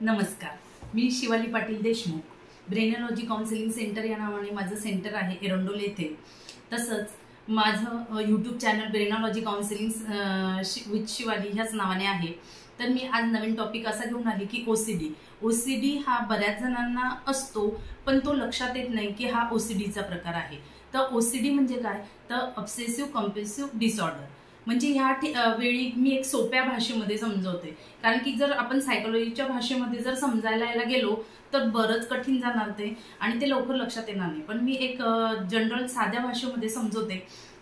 नमस्कार, मी Shivali Patil Deshmukh. Brainology counselling centre या नावाने माझं सेंटर आहे एरंडोल येथे. तसंच माझं YouTube channel Brainology counselling with Shivali ह्याच नावाने आहे. तर मी आज नवीन टॉपिक असा घेऊन आली की ओसीडी हा बऱ्याच जणांना असतो, पण तो लक्षात येत नाही की हा ओसीडीचा प्रकार आहे. तर ओसीडी म्हणजे काय, तर ऑब्सेसिव्ह कंपल्सिव्ह डिसऑर्डर. म्हणजे ह्या वेळी मी एक सोप्या भाषेमध्ये समजवते, कारण की जर आपण सायकोलॉजीच्या भाषेमध्ये जर समजायला गेलो तर बरंच कठीण जाणार ते आणि ते लवकर लक्षात येणार नाही. पण मी एक जनरल साध्या भाषेमध्ये समजवते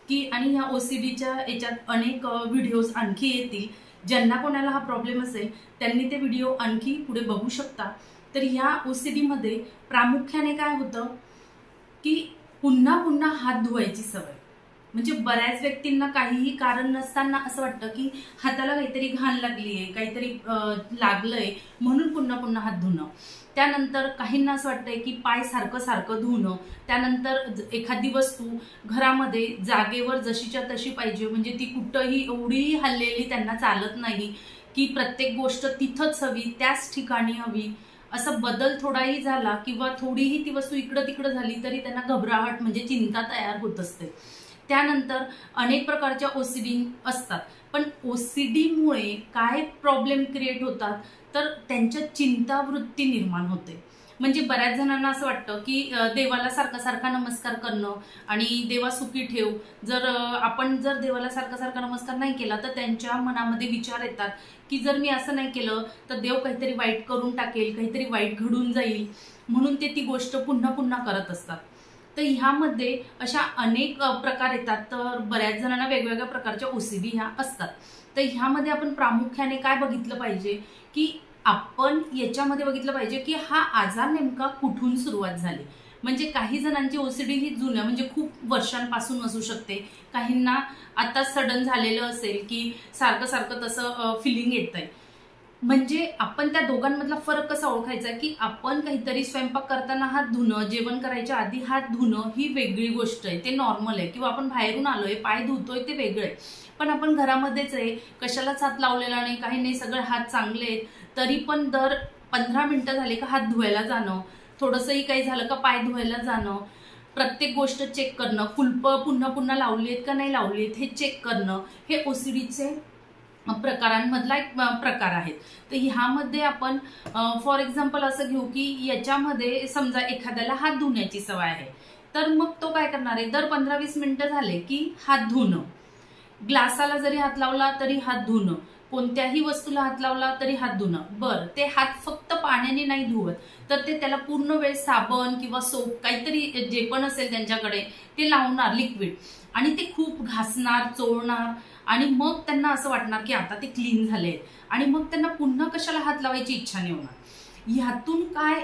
की आणि ह्या ओसीडीच्या याच्यात अनेक व्हिडिओज आणखी येतील. ज्यांना कोणाला हा प्रॉब्लेम असेल त्यांनी ते व्हिडिओ आणखी पुढे बघू शकता. तर ह्या ओसीडीमध्ये प्रामुख्याने काय होतं की पुन्हा पुन्हा हात धुवायची सवय. म्हणजे बऱ्याच व्यक्तींना काहीही कारण नसताना असं वाटतं की हाताला काहीतरी घाण लागलीये, काहीतरी लागलंय म्हणून पुन्हा पुन्हा हात धुणं. त्यानंतर काहींना असं वाटतंय की पाय सारखं सारखं धुणं. त्यानंतर एखादी वस्तू घरामध्ये जागेवर जशीच्या तशी पाहिजे, म्हणजे ती कुठंही एवढी हललेली त्यांना चालत नाही की प्रत्येक गोष्ट तिथंच हवी, त्याच ठिकाणी हवी. असं बदल थोडाही झाला किंवा थोडीही ती वस्तू इकडं तिकडं झाली तरी त्यांना घबराहट म्हणजे चिंता तयार होत असते. त्यानंतर अनेक प्रकारच्या ओसीडी असतात. पण ओसीडीमुळे काय प्रॉब्लेम क्रिएट होतात, तर त्यांच्या चिंतावृत्ती निर्माण होते. म्हणजे बऱ्याच जणांना असं वाटतं की देवाला सारखा सारखा नमस्कार करणं आणि देवा सुखी ठेव. जर आपण देवाला सारखा सारखा नमस्कार नाही केला तर त्यांच्या मनामध्ये विचार येतात की जर मी असं नाही केलं तर देव काहीतरी वाईट करून टाकेल, काहीतरी वाईट घडून जाईल, म्हणून ते ती गोष्ट पुन्हा पुन्हा करत असतात. तर ह्यामध्ये अशा अनेक प्रकार येतात. तर बऱ्याच जणांना वेगवेगळ्या प्रकारच्या ओसीडी ह्या असतात. तर ह्यामध्ये आपण प्रामुख्याने काय बघितलं पाहिजे की आपण याच्यामध्ये बघितलं पाहिजे की हा आजार नेमका कुठून सुरुवात झाली. म्हणजे काही जणांची ओसीडी ही जुन्या म्हणजे खूप वर्षांपासून असू शकते. काहींना आता सडन झालेलं असेल की सारखं सारखं तसं फिलिंग येतंय. म्हणजे आपण त्या दोघांमधला फरक कसा ओळखायचा की आपण काहीतरी स्वयंपाक करताना हात धुणं, जेवण करायच्या आधी हात धुणं ही वेगळी गोष्ट आहे, ते नॉर्मल आहे. किंवा आपण बाहेरून आलोय पाय धुतोय ते वेगळं आहे. पण आपण घरामध्येच आहे, कशालाच हात लावलेला नाही, काही नाही, सगळे हात चांगले आहेत, तरी पण दर 15 मिनिटं झाले का हात धुवायला जाणं, थोडंसंही काही झालं का पाय धुवायला जाणं, प्रत्येक गोष्ट चेक करणं, कुलप पुन्हा पुन्हा लावली आहेत का नाही लावली आहेत हे चेक करणं, हे ओसीडीचे प्रकारांमधला एक प्रकार आहेत. तर ह्यामध्ये आपण फॉर एक्झाम्पल असं घेऊ की याच्यामध्ये समजा एखाद्याला हात धुण्याची सवय आहे, तर मग तो काय करणार आहे, दर 15-20 मिनिटं झाले की हात धुणं, ग्लासाला जरी हात लावला तरी हात धुणं, कोणत्याही वस्तूला हात लावला तरी हात धुणं. बरं, ते हात फक्त पाण्याने नाही धुवत, तर ते त्याला पूर्ण वेळ साबण किंवा सोप काहीतरी जे पण असेल त्यांच्याकडे ते लावणार लिक्विड आणि ते खूप घासणार, चोळणार आणि मग त्यांना असं वाटणार की आता ते क्लीन झाले आणि मग त्यांना पुन्हा कशाला हात लावायची इच्छा नाही होणार. ह्यातून काय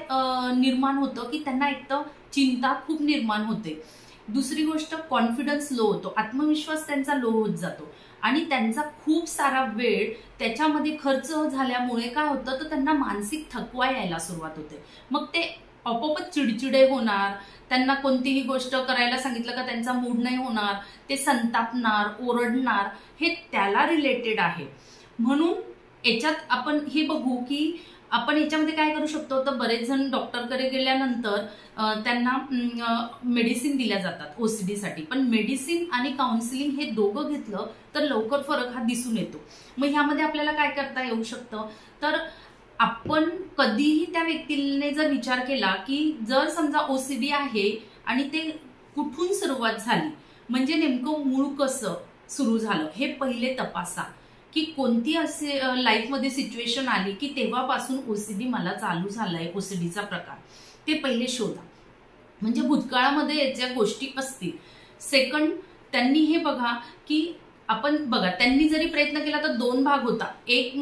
निर्माण होतं की त्यांना एक तर चिंता खूप निर्माण होते. दुसरी गोष्ट, कॉन्फिडन्स लो होतो, आत्मविश्वास त्यांचा लो होत जातो आणि त्यांचा खूप सारा वेळ त्याच्यामध्ये खर्च झाल्यामुळे काय होतं, तर त्यांना मानसिक थकवा यायला सुरुवात होते. मग ते आपोआपच चिडचिडे होणार, त्यांना कोणतीही गोष्ट करायला सांगितलं का त्यांचा मूड नाही होणार, ते संतापणार, ओरडणार, हे त्याला रिलेटेड आहे. म्हणून याच्यात आपण हे बघू की आपण याच्यामध्ये काय करू शकतो. तर बरेच जण डॉक्टरकडे गेल्यानंतर त्यांना मेडिसिन दिल्या जातात ओसीडीसाठी, पण मेडिसिन आणि काउन्सिलिंग हे दोघं घेतलं तर लवकर फरक हा दिसून येतो. मग ह्यामध्ये आपल्याला काय करता येऊ शकतं, तर आपण कधीही त्या व्यक्तीने जर विचार केला की जर समजा ओसीडी आहे आणि ते कुठून सुरुवात झाली, म्हणजे नेमकं मूळ कसं सुरू झालं हे पहिले तपासा की कोणती असे लाईफमध्ये सिच्युएशन आली की तेव्हापासून ओसीडी मला चालू झालाय, ओसीडीचा प्रकार, ते पहिले शोधा. म्हणजे भूतकाळामध्ये याच्या गोष्टी असतील. सेकंड, त्यांनी हे बघा की आपण बघा त्यांनी जरी प्रयत्न केला तर 2 भाग होता. एक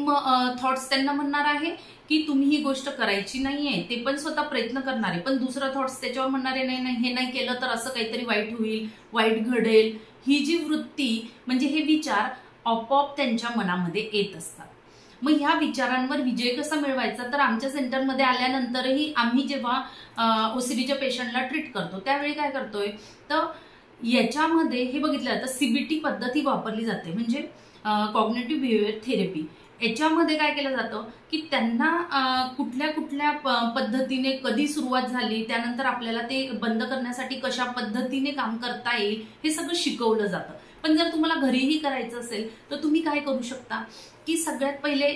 थॉट्स त्यांना म्हणणार आहे की तुम्ही ही गोष्ट करायची नाहीये, ते पण स्वतः प्रयत्न करणारे, पण दुसरा थॉट्स त्याच्यावर म्हणणारे नाही नाही हे नाही केलं तर असं काहीतरी वाईट होईल, वाईट घडेल. ही जी वृत्ती म्हणजे हे विचार आपोआप त्यांच्या मनामध्ये येत असतात. मग ह्या विचारांवर विजय कसा मिळवायचा, तर आमच्या सेंटरमध्ये आल्यानंतरही आम्ही जेव्हा ओसीडीच्या पेशंटला ट्रीट करतो त्यावेळी काय करतोय, तर याच्यामध्ये हे बघितलं जातं सीबीटी पद्धती वापरली जाते, म्हणजे कॉग्निटिव्ह बिहेवियर थेरपी. याच्यामध्ये काय केलं जातं की त्यांना कुठल्या कुठल्या पद्धतीने कधी सुरुवात झाली, त्यानंतर आपल्याला ते बंद करण्यासाठी कशा पद्धतीने काम करता येईल हे सगळं शिकवलं जातं. पण जर तुम्हाला घरीही करायचं असेल तर तुम्ही काय करू शकता की सगळ्यात पहिले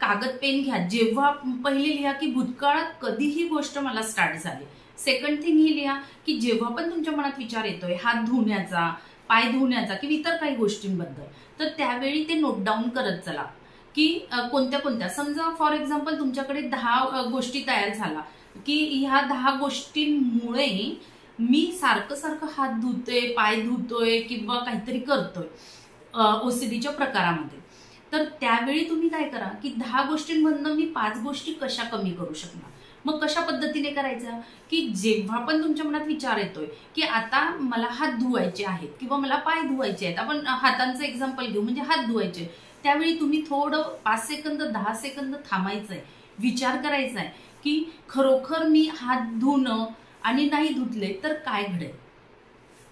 कागद पेन घ्या. जेव्हा पहिले लिहा की भूतकाळात कधी ही गोष्ट मला स्टार्ट झाली. सेकंड थिंग ही लिहा की जेव्हा पण तुमच्या मनात विचार येतोय हात धुण्याचा, पाय धुण्याचा किंवा इतर काही गोष्टींबद्दल, तर त्यावेळी ते नोट डाऊन करत चला की कोणत्या कोणत्या. समजा फॉर एक्झाम्पल तुमच्याकडे 10 गोष्टी तयार झाला की ह्या 10 गोष्टींमुळे मी सारखं सारखं हात धुतोय, पाय धुतोय किंवा काहीतरी करतोय ओसीडीच्या प्रकारामध्ये. तर त्यावेळी तुम्ही काय करा की 10 गोष्टींमधनं मी 5 गोष्टी कशा कमी करू शकणार. मग कशा पद्धतीने करायचं की जेव्हा पण तुमच्या मनात विचार येतोय की आता मला हात धुवायचे आहेत किंवा मला पाय धुवायचे आहेत, आपण हातांचं एक्झाम्पल घेऊ, म्हणजे हात धुवायचे, त्यावेळी तुम्ही थोडं 5 सेकंद 10 सेकंद थांबायचंय, विचार करायचा आहे की खरोखर मी हात धुणं आणि नाही धुतले तर काय घडेल.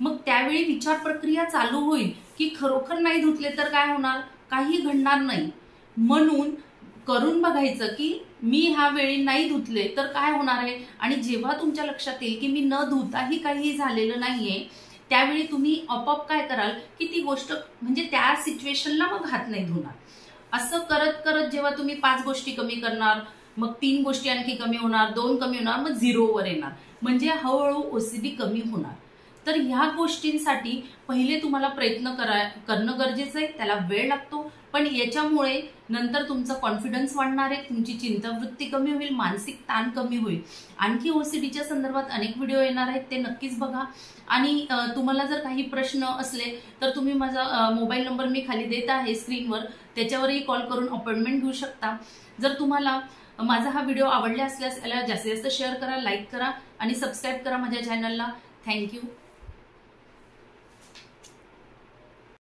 मग त्यावेळी विचार प्रक्रिया चालू होईल की खरोखर नाही धुतले तर काय होणार, काही घडणार नाही. म्हणून करून बघायचं की मी ह्या वेळी नाही धुतले तर काय होणार आहे. आणि जेव्हा तुमच्या लक्षात येईल की मी न धुताही काही झालेलं नाहीये, त्यावेळी तुम्ही आपोआप काय कराल की ती गोष्ट म्हणजे त्या सिच्युएशनला मग हात नाही धुणार. असं करत करत जेव्हा तुम्ही 5 गोष्टी कमी करणार, मग 3 गोष्टी आणखी कमी होणार, 2 कमी होणार, मग 0 वर येणार, म्हणजे हळूहळू ओसीडी कमी होणार. तर ह्या गोष्टींसाठी पहिले तुम्हाला प्रयत्न करणं गरजेचं आहे, त्याला वेळ लागतो, पण याच्यामुळे नंतर तुमचा कॉन्फिडन्स वाढणार आहे, तुमची चिंतावृत्ती कमी होईल, मानसिक ताण कमी होईल. आणखी ओसीडीच्या संदर्भात अनेक व्हिडिओ येणार आहेत, ते नक्कीच बघा. आणि तुम्हाला जर काही प्रश्न असले तर तुम्ही माझा मोबाईल नंबर मी खाली देत आहे स्क्रीनवर, त्याच्यावरही कॉल करून अपॉइंटमेंट घेऊ शकता. जर तुम्हाला माझा हा व्हिडिओ आवडला असल्यास याला जास्तीत जास्त शेअर करा, लाईक करा आणि सबस्क्राईब करा माझ्या चॅनलला. थँक्यू.